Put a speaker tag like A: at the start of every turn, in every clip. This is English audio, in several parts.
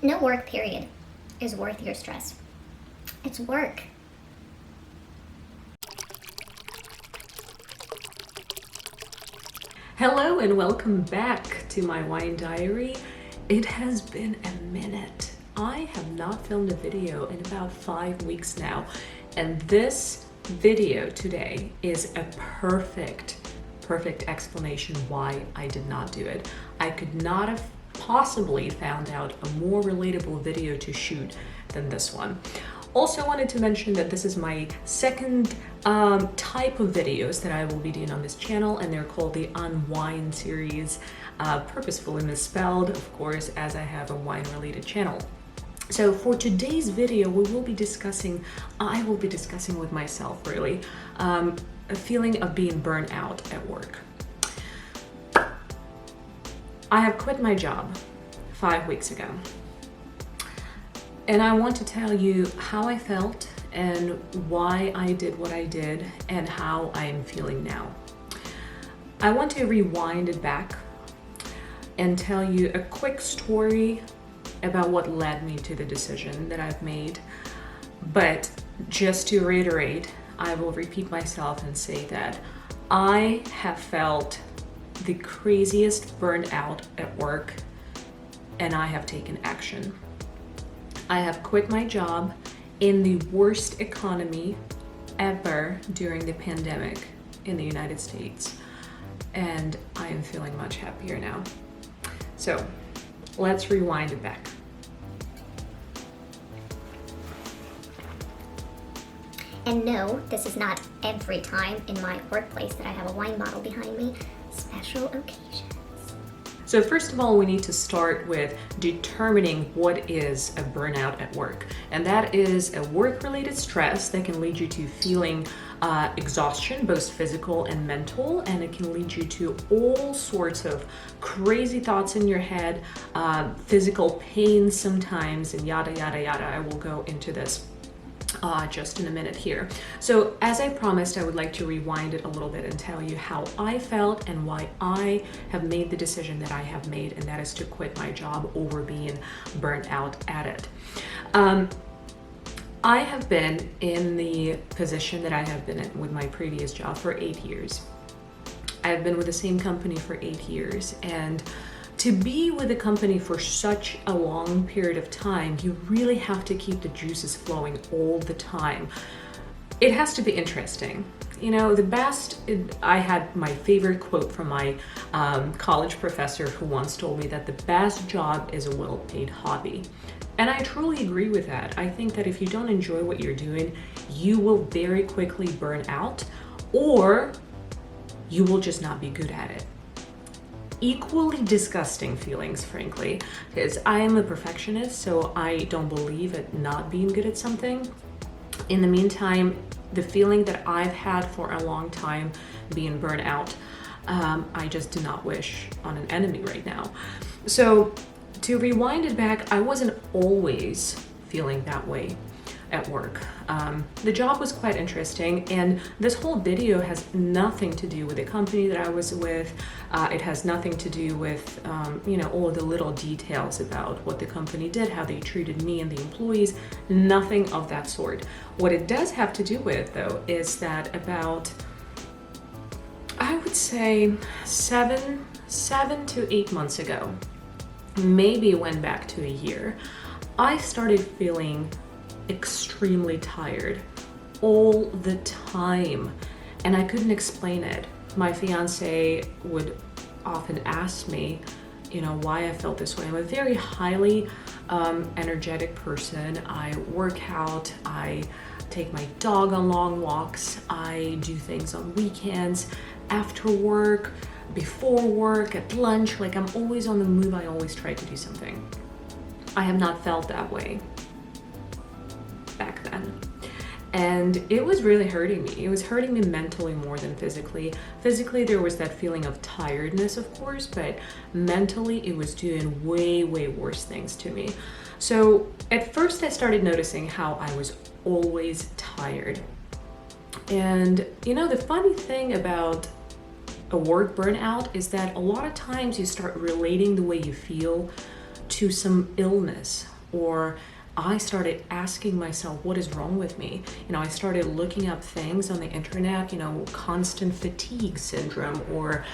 A: No work period is worth your stress. It's work.
B: Hello and welcome back to my wine diary. It has been a minute. I have not filmed a video in about 5 weeks now, and this video today is a perfect explanation why I did not do it. I could not have possibly found out a more relatable video to shoot than this one. Also wanted to mention that this is my second type of videos that I will be doing on this channel, and they're called the Unwind series, purposefully misspelled, of course, as I have a wine-related channel. So for today's video, I will be discussing with myself, really, a feeling of being burnt out at work. I have quit my job 5 weeks ago. And I want to tell you how I felt and why I did what I did and how I am feeling now. I want to rewind it back and tell you a quick story about what led me to the decision that I've made. But just to reiterate, I will repeat myself and say that I have felt the craziest burnout at work, and I have taken action. I have quit my job in the worst economy ever during the pandemic in the United States, and I am feeling much happier now. So let's rewind it back.
A: And no, this is not every time in my workplace that I have a wine bottle behind me. Special occasions.
B: So first of all, we need to start with determining what is a burnout at work. And that is a work-related stress that can lead you to feeling exhaustion, both physical and mental, and it can lead you to all sorts of crazy thoughts in your head, physical pain sometimes, and yada, yada, yada. I will go into this just in a minute here. So as I promised, I would like to rewind it a little bit and tell you how I felt and why I have made the decision that I have made, and that is to quit my job over being burnt out at it. I have been in the position that I have been in with my previous job for 8 years. I have been with the same company for 8 years, and to be with a company for such a long period of time, you really have to keep the juices flowing all the time. It has to be interesting. You know, I had my favorite quote from my college professor who once told me that the best job is a well-paid hobby. And I truly agree with that. I think that if you don't enjoy what you're doing, you will very quickly burn out, or you will just not be good at it. Equally disgusting feelings, frankly, because I am a perfectionist, so I don't believe at not being good at something. In the meantime, the feeling that I've had for a long time being burnt out, I just do not wish on an enemy right now. So to rewind it back, I wasn't always feeling that way at work. The job was quite interesting, and this whole video has nothing to do with the company that I was with. It has nothing to do with all of the little details about what the company did, how they treated me and the employees, nothing of that sort. What it does have to do with, though, is that about, I would say, seven to 8 months ago, maybe went back to a year, I started feeling extremely tired all the time, and I couldn't explain it. My fiance would often ask me, why I felt this way. I'm a very highly energetic person. I work out, I take my dog on long walks, I do things on weekends, after work, before work, at lunch. Like, I'm always on the move. I always try to do something. I have not felt that way back then. And it was really hurting me. It was hurting me mentally more than physically. Physically, there was that feeling of tiredness, of course, but mentally, it was doing way, way worse things to me. So at first, I started noticing how I was always tired. And the funny thing about a work burnout is that a lot of times you start relating the way you feel to some illness, or I started asking myself, what is wrong with me? I started looking up things on the internet, constant fatigue syndrome, or,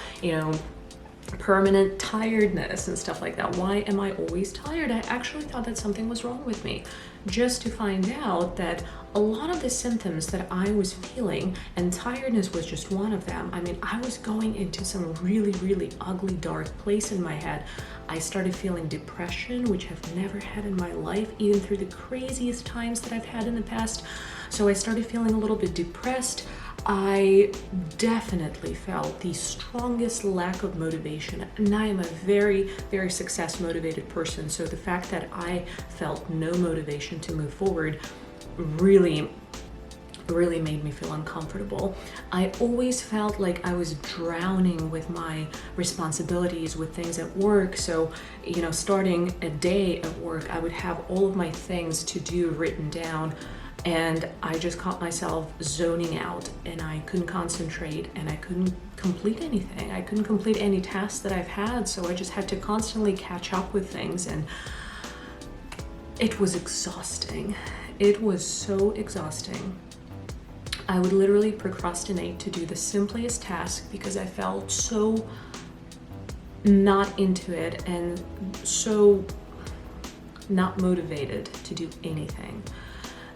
B: permanent tiredness and stuff like that. Why am I always tired? I actually thought that something was wrong with me, just to find out that a lot of the symptoms that I was feeling, and tiredness was just one of them. I was going into some really, really ugly, dark place in my head. I started feeling depression, which I've never had in my life, even through the craziest times that I've had in the past. So I started feeling a little bit depressed. I definitely felt the strongest lack of motivation, and I am a very, very success motivated person. So the fact that I felt no motivation to move forward really made me feel uncomfortable. I always felt like I was drowning with my responsibilities, with things at work. So, starting a day at work, I would have all of my things to do written down, and I just caught myself zoning out, and I couldn't concentrate, and I couldn't complete anything. I couldn't complete any tasks that I've had, so I just had to constantly catch up with things, and it was exhausting. It was so exhausting. I would literally procrastinate to do the simplest task because I felt so not into it and so not motivated to do anything.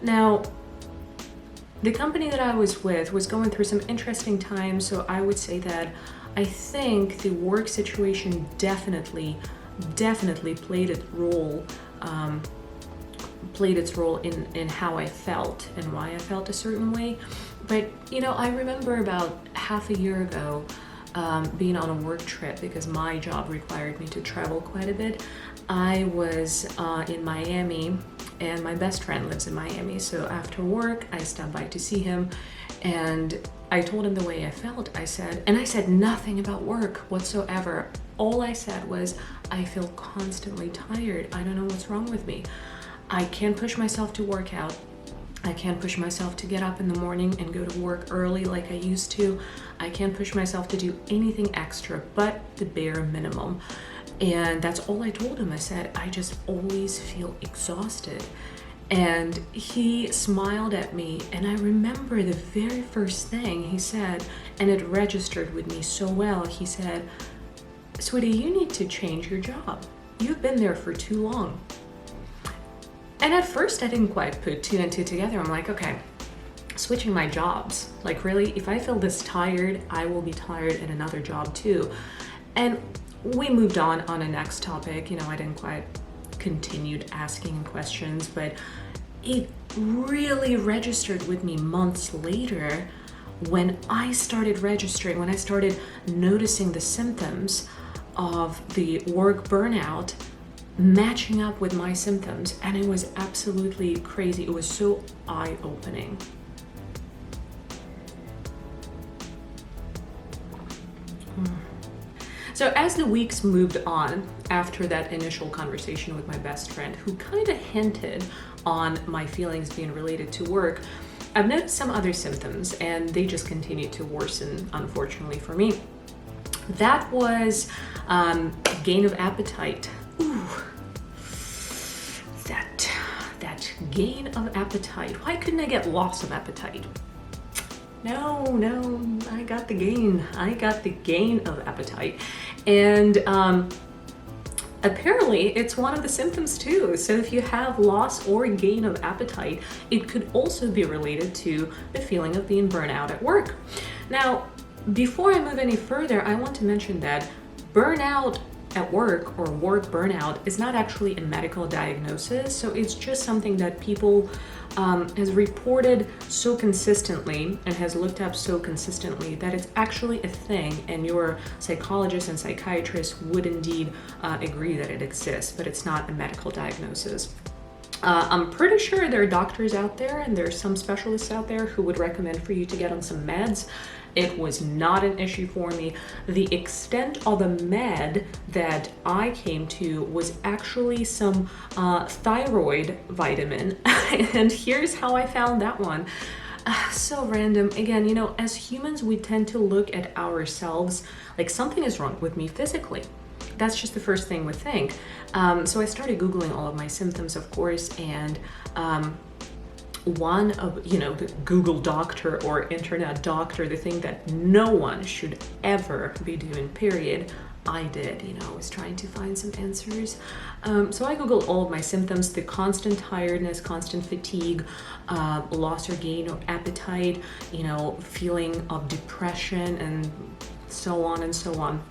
B: Now, the company that I was with was going through some interesting times, so I would say that I think the work situation definitely played its role in how I felt and why I felt a certain way. But I remember about half a year ago being on a work trip because my job required me to travel quite a bit. I was in Miami, and my best friend lives in Miami, so after work I stopped by to see him, and I told him the way I felt. I said nothing about work whatsoever. All I said was, I feel constantly tired. I don't know what's wrong with me. I can't push myself to work out. I can't push myself to get up in the morning and go to work early like I used to. I can't push myself to do anything extra but the bare minimum. And that's all I told him. I said, I just always feel exhausted. And he smiled at me, and I remember the very first thing he said, and it registered with me so well. He said, sweetie, you need to change your job. You've been there for too long. And at first I didn't quite put two and two together. I'm like, okay, switching my jobs. Like, really, if I feel this tired, I will be tired at another job too. And we moved on a next topic. I didn't quite continued asking questions, but it really registered with me months later when I started noticing the symptoms of the work burnout matching up with my symptoms, and it was absolutely crazy. It was so eye-opening. So as the weeks moved on, after that initial conversation with my best friend, who kind of hinted on my feelings being related to work, I've noticed some other symptoms, and they just continued to worsen, unfortunately for me. That was gain of appetite. Ooh, that gain of appetite. Why couldn't I get loss of appetite? No, I got the gain. I got the gain of appetite. And apparently it's one of the symptoms too. So if you have loss or gain of appetite, it could also be related to the feeling of being burnt out at work. Now, before I move any further, I want to mention that burnout at work, or work burnout, is not actually a medical diagnosis. So it's just something that people has reported so consistently and has looked up so consistently that it's actually a thing, and your psychologist and psychiatrist would indeed agree that it exists, but it's not a medical diagnosis. I'm pretty sure there are doctors out there and there's some specialists out there who would recommend for you to get on some meds. It was not an issue for me. The extent of the med that I came to was actually some thyroid vitamin. And here's how I found that one. So random. Again, as humans, we tend to look at ourselves like something is wrong with me physically. that's just the first thing we think. So I started Googling all of my symptoms, of course, and one of, the Google doctor or internet doctor, the thing that no one should ever be doing, period, I did. I was trying to find some answers. So I Googled all of my symptoms: the constant tiredness, constant fatigue, loss or gain of appetite, feeling of depression, and so on and so on.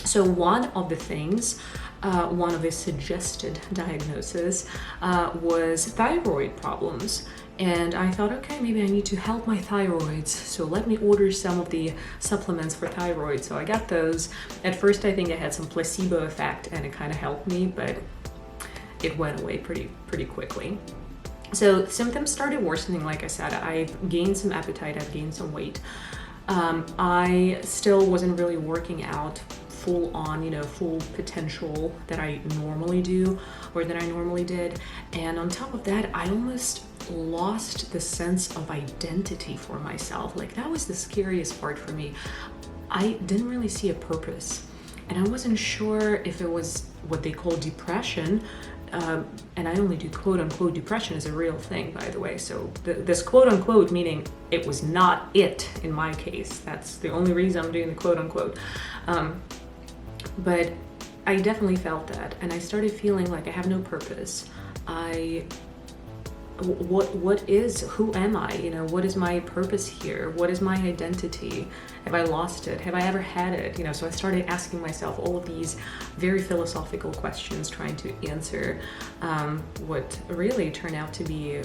B: So one of the things, one of the suggested diagnoses was thyroid problems. And I thought, okay, maybe I need to help my thyroids. So let me order some of the supplements for thyroid. So I got those. At first, I think I had some placebo effect and it kind of helped me, but it went away pretty quickly. So symptoms started worsening. Like I said, I've gained some appetite, I've gained some weight. I still wasn't really working out full on, full potential that I normally do or that I normally did. And on top of that, I almost lost the sense of identity for myself. Like, that was the scariest part for me. I didn't really see a purpose, and I wasn't sure if it was what they call depression. And I only do quote unquote depression is a real thing, by the way. So this quote unquote meaning it was not it in my case. That's the only reason I'm doing the quote unquote. But I definitely felt that, and I started feeling like I have no purpose. Who am I? What is my purpose here? What is my identity? Have I lost it? Have I ever had it? So I started asking myself all of these very philosophical questions, trying to answer what really turned out to be a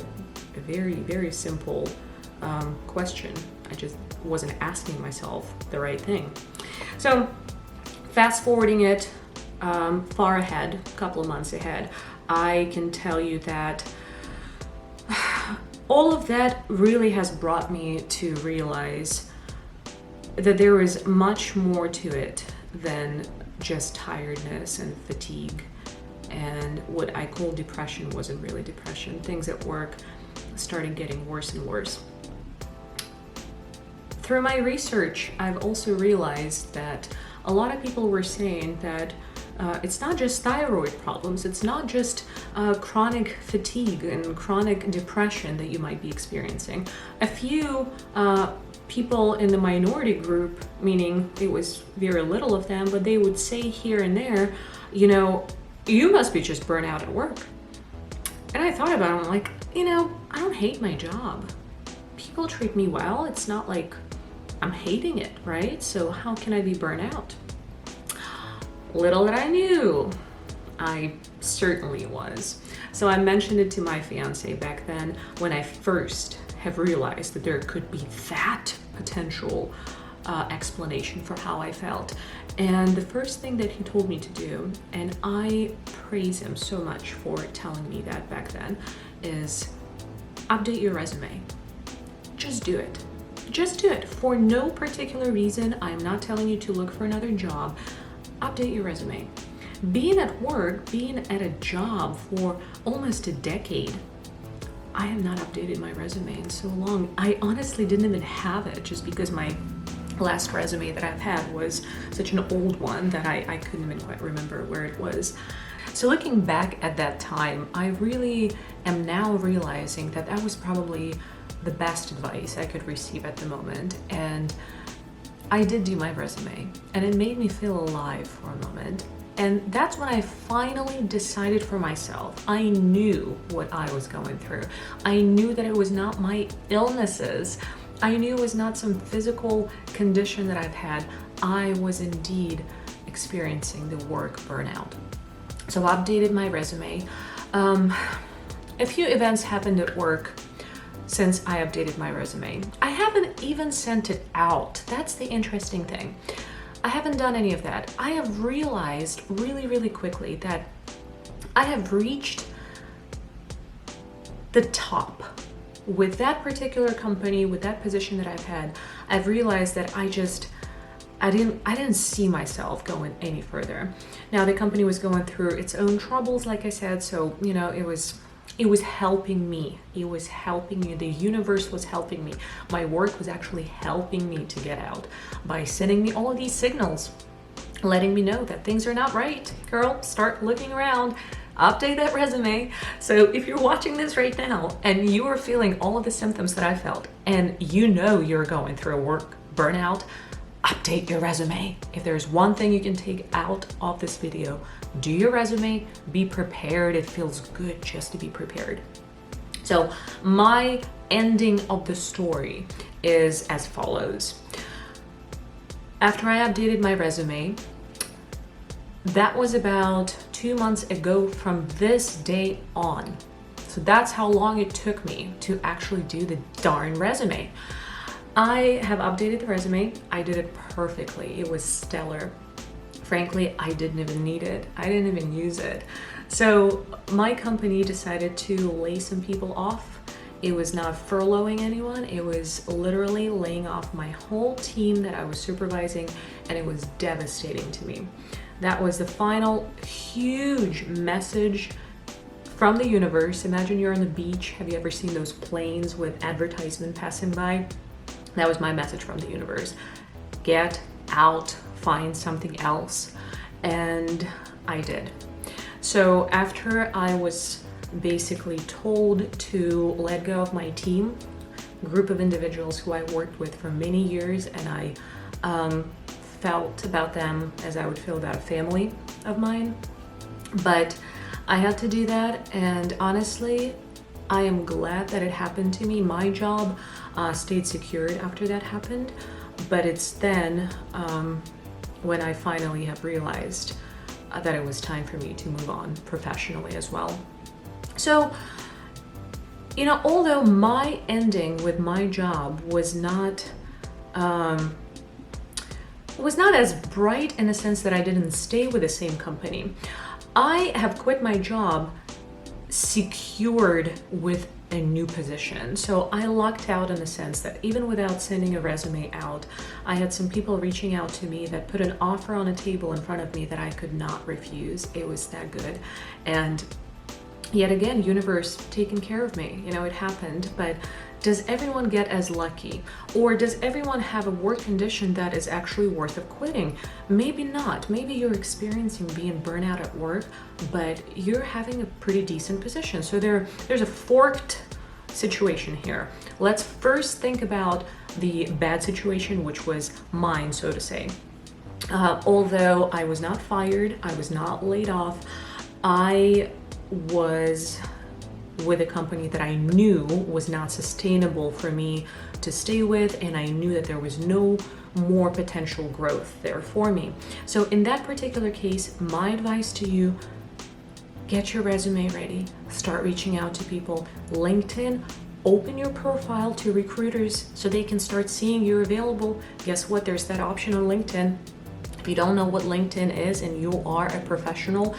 B: very, very simple question. I just wasn't asking myself the right thing. So fast forwarding it far ahead, a couple of months ahead, I can tell you that all of that really has brought me to realize that there is much more to it than just tiredness and fatigue. And what I call depression wasn't really depression. Things at work started getting worse and worse. Through my research, I've also realized that a lot of people were saying that it's not just thyroid problems, it's not just chronic fatigue and chronic depression that you might be experiencing. A few people in the minority group, meaning it was very little of them, but they would say here and there, you must be just burnt out at work. And I thought about it, I'm like, I don't hate my job. People treat me well. It's not like I'm hating it, right? So how can I be burnt out? Little that I knew, I certainly was. So I mentioned it to my fiance back then when I first have realized that there could be that potential explanation for how I felt. And the first thing that he told me to do, and I praise him so much for telling me that back then, is update your resume. Just do it. Just do it for no particular reason. I'm not telling you to look for another job. Update your resume. Being at work, being at a job for almost a decade, I have not updated my resume in so long. I honestly didn't even have it, just because my last resume that I've had was such an old one that I couldn't even quite remember where it was. So looking back at that time, I really am now realizing that that was probably the best advice I could receive at the moment. And I did do my resume, and it made me feel alive for a moment. And that's when I finally decided for myself. I knew what I was going through. I knew that it was not my illnesses. I knew it was not some physical condition that I've had. I was indeed experiencing the work burnout. So I updated my resume. A few events happened at work since I updated my resume. I haven't even sent it out. That's the interesting thing. I haven't done any of that. I have realized really, really quickly that I have reached the top with that particular company, with that position that I've had. I've realized that I didn't see myself going any further. Now the company was going through its own troubles, like I said, so it was helping me. It was helping me. The universe was helping me. My work was actually helping me to get out by sending me all of these signals. letting me know that things are not right. Girl, start looking around, update that resume. So if you're watching this right now and you are feeling all of the symptoms that I felt, and you know you're going through a work burnout, update your resume. If there's one thing you can take out of this video, do your resume, be prepared. It feels good just to be prepared. So my ending of the story is as follows. After I updated my resume, that was about 2 months ago from this day on. So that's how long it took me to actually do the darn resume. I have updated the resume. I did it perfectly. It was stellar. Frankly, I didn't even need it. I didn't even use it. So my company decided to lay some people off. It was not furloughing anyone. It was literally laying off my whole team that I was supervising, and it was devastating to me. That was the final huge message from the universe. Imagine you're on the beach. Have you ever seen those planes with advertisement passing by? That was my message from the universe. Get out, find something else. And I did. So after I was basically told to let go of my team, a group of individuals who I worked with for many years, and I felt about them as I would feel about a family of mine. But I had to do that, and honestly, I am glad that it happened to me. My job stayed secured after that happened, but it's then when I finally have realized that it was time for me to move on professionally as well. So, you know, although my ending with my job was not as bright in the sense that I didn't stay with the same company, I have quit my job secured with a new position. So I lucked out in the sense that even without sending a resume out, I had some people reaching out to me that put an offer on a table in front of me that I could not refuse. It was that good. And yet again, universe taking care of me. You know, it happened, but does everyone get as lucky? Or does everyone have a work condition that is actually worth of quitting? Maybe not. Maybe you're experiencing being burnout at work, but you're having a pretty decent position. So there's a forked situation here. Let's first think about the bad situation, which was mine, so to say. Although I was not fired, I was not laid off, I was with a company that I knew was not sustainable for me to stay with, and I knew that there was no more potential growth there for me. So in that particular case, my advice to you, get your resume ready, start reaching out to people. LinkedIn, open your profile to recruiters so they can start seeing you're available. Guess what? There's that option on LinkedIn. If you don't know what LinkedIn is and you are a professional,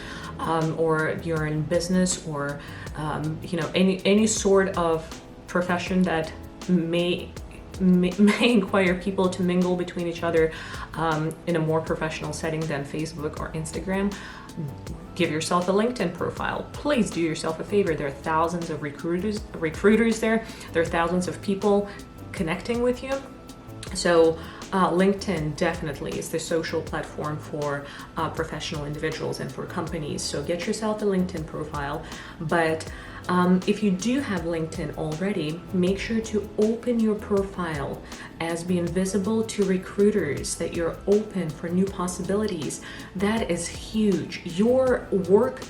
B: or you're in business, or any sort of profession that may inquire people to mingle between each other in a more professional setting than Facebook or Instagram, give yourself a LinkedIn profile. Please do yourself a favor. There are thousands of recruiters there. There are thousands of people connecting with you. So LinkedIn definitely is the social platform for professional individuals and for companies. So get yourself a LinkedIn profile. But if you do have LinkedIn already, make sure to open your profile as being visible to recruiters, that you're open for new possibilities. That is huge. Your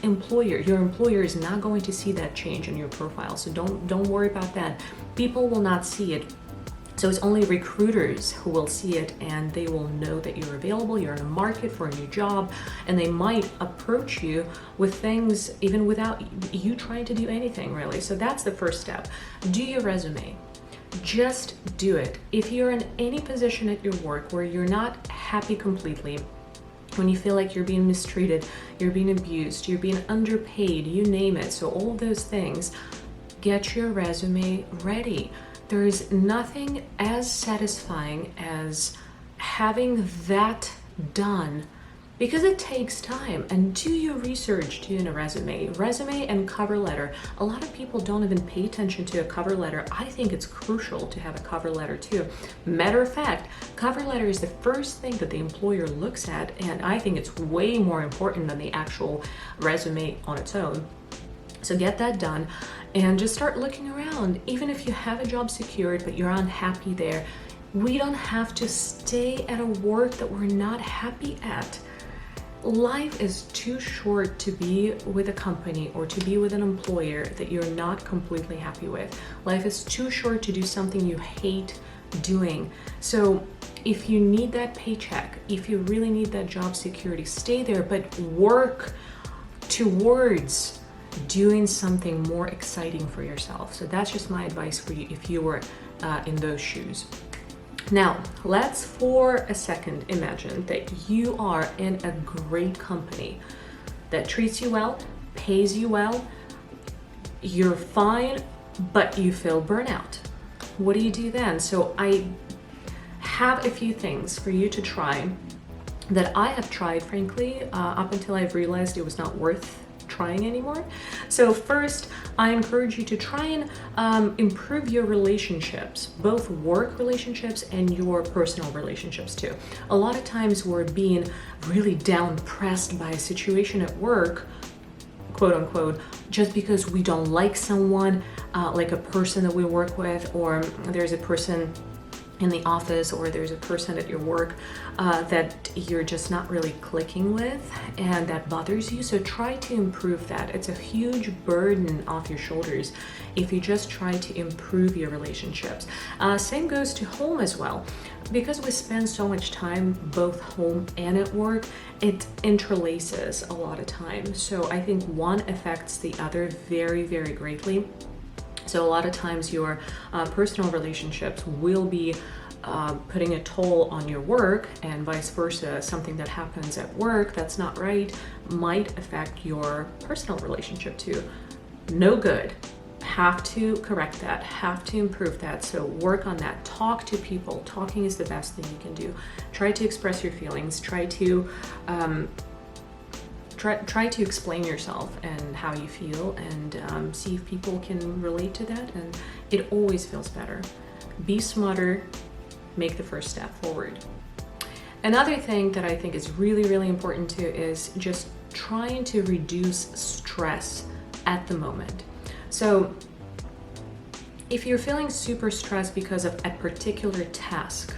B: employer is not going to see that change in your profile. So don't worry about that. People will not see it. So it's only recruiters who will see it, and they will know that you're available, you're in a market for a new job, and they might approach you with things even without you trying to do anything really. So that's the first step. Do your resume. Just do it. If you're in any position at your work where you're not happy completely, when you feel like you're being mistreated, you're being abused, you're being underpaid, you name it, so all of those things, get your resume ready. There is nothing as satisfying as having that done because it takes time. And do your research too in a resume and cover letter. A lot of people don't even pay attention to a cover letter. I think it's crucial to have a cover letter too. Matter of fact, cover letter is the first thing that the employer looks at, and I think it's way more important than the actual resume on its own. So get that done and just start looking around. Even if you have a job secured but you're unhappy there, we don't have to stay at a work that we're not happy at. Life is too short to be with a company or to be with an employer that you're not completely happy with. Life is too short to do something you hate doing. So if you need that paycheck, if you really need that job security, stay there, but work towards doing something more exciting for yourself. So that's just my advice for you if you were in those shoes. Now, let's for a second imagine that you are in a great company that treats you well, pays you well, you're fine, but you feel burnout. What do you do then? So I have a few things for you to try that I have tried, frankly, up until I've realized it was not worth trying anymore. So first, I encourage you to try and improve your relationships, both work relationships and your personal relationships too. A lot of times we're being really down pressed by a situation at work, quote unquote, just because we don't like someone, like a person that we work with, or there's a person in the office, or there's a person at your work that you're just not really clicking with, and that bothers you. So try to improve that. It's a huge burden off your shoulders if you just try to improve your relationships. Same goes to home as well. Because we spend so much time both home and at work, it interlaces a lot of time. So I think one affects the other very, very greatly. So a lot of times your personal relationships will be putting a toll on your work, and vice versa. Something that happens at work that's not right might affect your personal relationship too. No good. Have to correct that, have to improve that. So work on that. Talk to people. Talking is the best thing you can do. Try to express your feelings. Try to explain yourself and how you feel, and see if people can relate to that, and it always feels better. Be smarter, make the first step forward. Another thing that I think is really, really important too is just trying to reduce stress at the moment. So if you're feeling super stressed because of a particular task,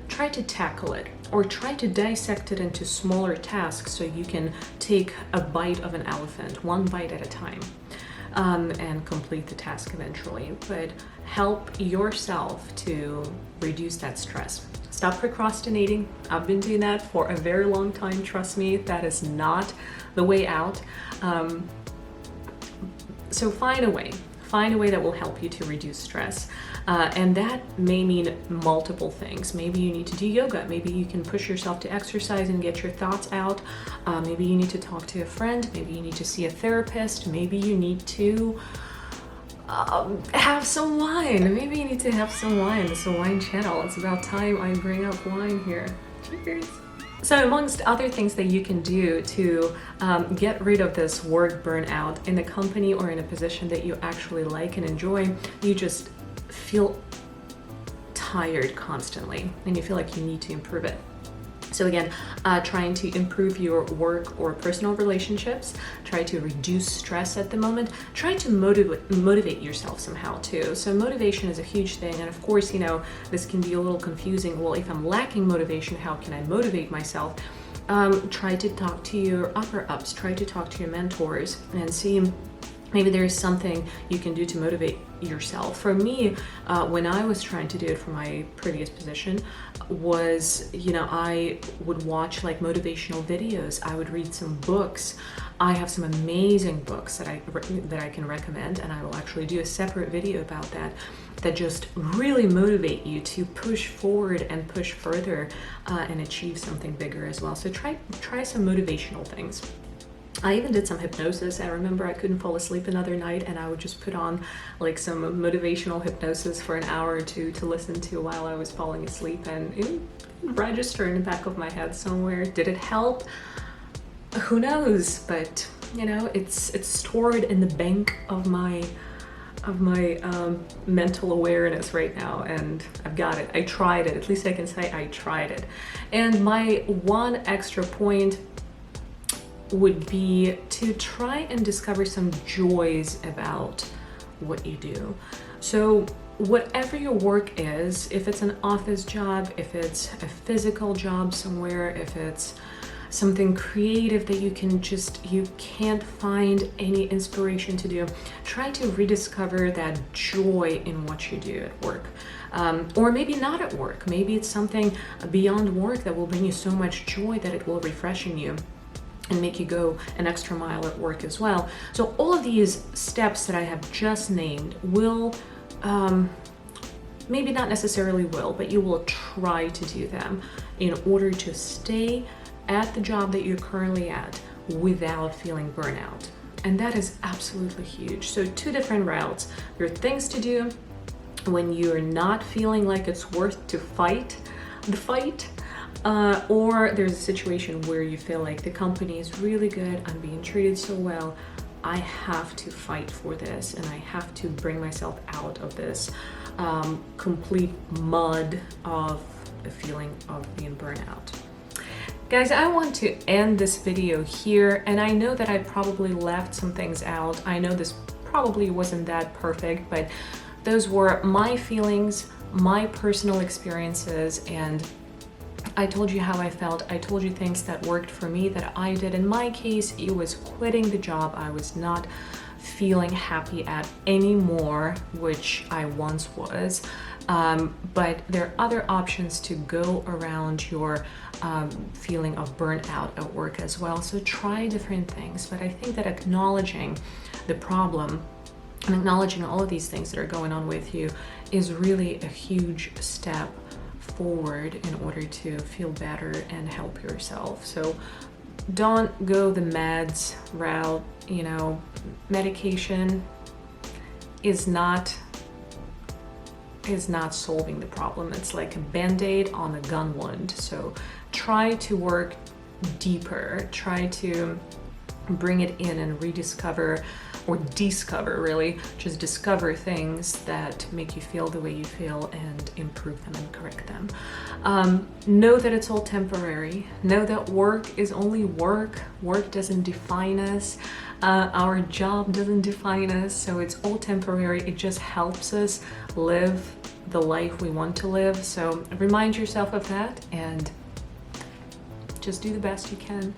B: try to tackle it, or try to dissect it into smaller tasks so you can take a bite of an elephant, one bite at a time, and complete the task eventually. But help yourself to reduce that stress. Stop procrastinating. I've been doing that for a very long time. Trust me, that is not the way out. So find a way that will help you to reduce stress. And that may mean multiple things. Maybe you need to do yoga. Maybe you can push yourself to exercise and get your thoughts out. Maybe you need to talk to a friend. Maybe you need to see a therapist. Maybe you need to have some wine. Maybe you need to have some wine. It's a wine channel. It's about time I bring up wine here. Cheers. So amongst other things that you can do to get rid of this work burnout in a company or in a position that you actually like and enjoy, you just feel tired constantly and you feel like you need to improve it. So again, trying to improve your work or personal relationships, try to reduce stress at the moment, try to motivate yourself somehow too. So motivation is a huge thing, and of course, this can be a little confusing. Well, if I'm lacking motivation, how can I motivate myself? Try to talk to your upper ups, try to talk to your mentors and see maybe there is something you can do to motivate yourself. For me, when I was trying to do it for my previous position, was, I would watch like motivational videos. I would read some books. I have some amazing books that I can recommend, and I will actually do a separate video about that just really motivate you to push forward and push further and achieve something bigger as well. So try some motivational things. I even did some hypnosis. I remember I couldn't fall asleep another night, and I would just put on like some motivational hypnosis for an hour or two to listen to while I was falling asleep, and it would register in the back of my head somewhere. Did it help? Who knows? But you know, it's stored in the bank of my mental awareness right now, and I've got it. I tried it. At least I can say I tried it. And my one extra point would be to try and discover some joys about what you do. So whatever your work is, if it's an office job, if it's a physical job somewhere, if it's something creative that you can't find any inspiration to do, try to rediscover that joy in what you do at work. Or maybe not at work. Maybe it's something beyond work that will bring you so much joy that it will refreshen you and make you go an extra mile at work as well. So all of these steps that I have just named will, maybe not necessarily will, but you will try to do them in order to stay at the job that you're currently at without feeling burnout. And that is absolutely huge. So 2 different routes. There are things to do when you're not feeling like it's worth to fight the fight, or there's a situation where you feel like the company is really good, I'm being treated so well, I have to fight for this, and I have to bring myself out of this complete mud of the feeling of being burnout. Guys, I want to end this video here, and I know that I probably left some things out. I know this probably wasn't that perfect, but those were my feelings, my personal experiences, and I told you how I felt. I told you things that worked for me that I did. In my case, it was quitting the job I was not feeling happy at anymore, which I once was. But there are other options to go around your feeling of burnout at work as well. So try different things. But I think that acknowledging the problem and acknowledging all of these things that are going on with you is really a huge step forward in order to feel better and help yourself. So don't go the meds route. You know, medication is not solving the problem. It's like a band-aid on a gun wound. So try to work deeper, try to bring it in and rediscover or discover, really, just discover things that make you feel the way you feel and improve them and correct them. Know that it's all temporary. Know that work is only work. Work doesn't define us. Our job doesn't define us, so it's all temporary. It just helps us live the life we want to live. So remind yourself of that and just do the best you can.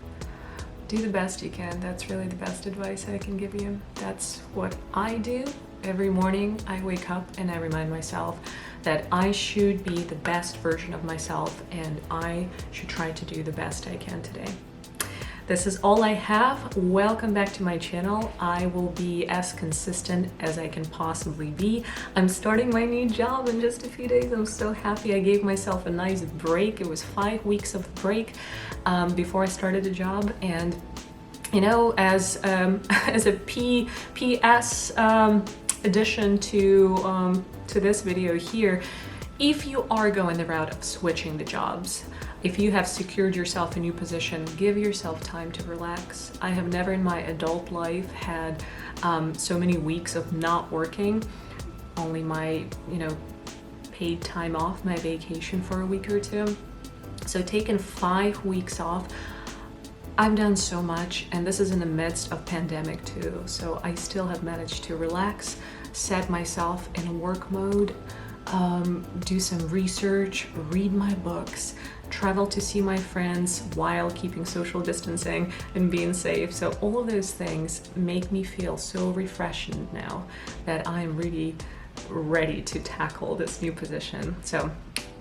B: Do the best you can. That's really the best advice I can give you. That's what I do. Every morning I wake up and I remind myself that I should be the best version of myself, and I should try to do the best I can today. This is all I have. Welcome back to my channel. I will be as consistent as I can possibly be. I'm starting my new job in just a few days. I'm so happy. I gave myself a nice break. It was 5 weeks of break before I started the job. And you know, as a PS addition to this video here, if you are going the route of switching the jobs, if you have secured yourself a new position, give yourself time to relax. I have never in my adult life had so many weeks of not working, only my, paid time off, my vacation for a week or two. So taking 5 weeks off, I've done so much, and this is in the midst of pandemic too. So I still have managed to relax, set myself in work mode, do some research, read my books, travel to see my friends while keeping social distancing and being safe. So all of those things make me feel so refreshed now that I'm really ready to tackle this new position. So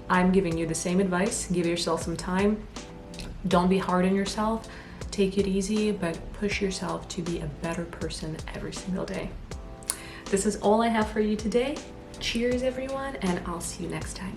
B: I'm giving you the same advice. Give yourself some time. Don't be hard on yourself. Take it easy, but push yourself to be a better person every single day. This is all I have for you today. Cheers, everyone, and I'll see you next time.